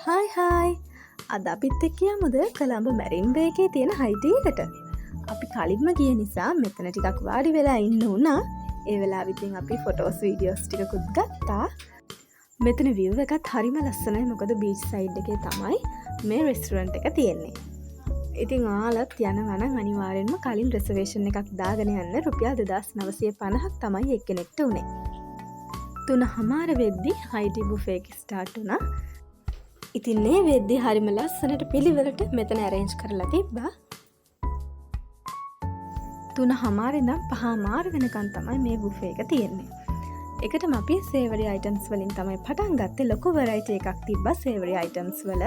Hi අද අපිත් එක්ක යමුද කොළඹ මැරින් බේ එකේ තියෙන හයි ටීකට. අපි කලින්ම ගිය නිසා මෙතන ටිකක් වාඩි වෙලා ඉන්න උනා. ඒ වෙලාවෙ ඉතින් අපි ෆොටෝස් වීඩියෝස් ටිකකුත් ගත්තා. මෙතන view එකත් හරිම ලස්සනයි. මොකද බීච් සයිඩ් එකේ තමයි මේ රෙස්ටුරන්ට් එක තියෙන්නේ. ඉතින් ඔයාලත් යනවා නම් අනිවාර්යෙන්ම කලින් රිසර්වේෂන් එකක් දාගෙන යන්න. රුපියල් 2950ක් තමයි එක්කෙනෙක්ට උනේ. 3:00 වෙද්දි හයි ටී බුෆේ එක ස්ටාර්ට් වුණා. ඉතින් මේ වෙද්දි හරිම ලස්සනට පිළිවෙලට මෙතන arrange කරලා තිබ්බා. 3:00 ඉඳන් 5:00 වෙනකන් තමයි මේ බුෆේ එක තියෙන්නේ. එකටම අපි savory items වලින් තමයි පටන් ගත්තේ. ලොකු variety එකක් තිබ්බා savory items වල.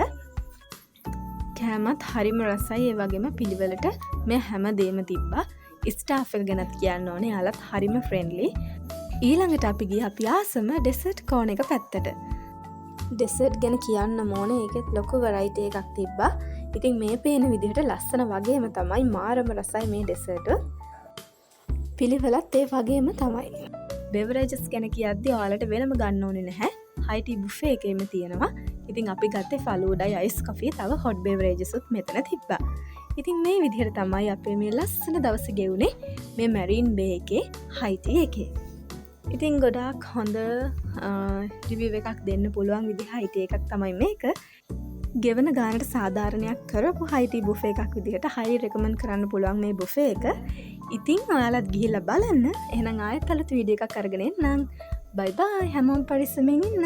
කෑමත් හරිම රසයි. ඒ වගේම පිළිවෙලට මේ හැම දෙයක්ම තිබ්බා. ස්ටාෆ් එක ගැනත් කියන්න ඕනේ. යාලත් හරිම friendly. ඊළඟට අපි ගියා අපි ආසම ඩෙසර්ට් කෝන් එක පැත්තට. ඩෙසර්ට් ගැන කියන්න ඕනේ. ඒකෙත් ලොකු variety එකක් තිබ්බා. ඉතින් මේ පේන විදිහට ලස්සන වගේම තමයි මාරම රසයි මේ ඩෙසර්ට්. පිළිවෙලත් ඒ වගේම තමයි. බෙවරේජස් ගැන කියද්දි ඔයාලට වෙනම ගන්න ඕනේ නැහැ. හයි ටී බුෆේ එකේම තියෙනවා. ඉතින් අපි ගත්තේ ෆලූඩායි අයිස් කෆි තව හොට් බෙවරේජස් උත් මෙතන තිබ්බා. ඉතින් මේ විදිහට තමයි අපේ මේ ලස්සන දවස ගෙවුනේ මේ මැරින් බේ එකේ හයි ටී එකේ. ඉතින් ගොඩාක් හොඳ රිවිව් එකක් දෙන්න පුළුවන් විදිහ හයි ටී එකක් තමයි මේක. ගෙවන ගානට සාධාරණයක් කරපු හයි ටී බුෆේ එකක් විදිහට හයි රෙකමන්ඩ් කරන්න පුළුවන් මේ බුෆේ එක. ඉතින් ඔයාලත් ගිහිල්ලා බලන්න. එහෙනම් ආයෙත් අලුත් වීඩියෝ එකක් අරගෙන එන්නම්. බයි බයි හැමෝම පරිස්සමෙන් ඉන්න.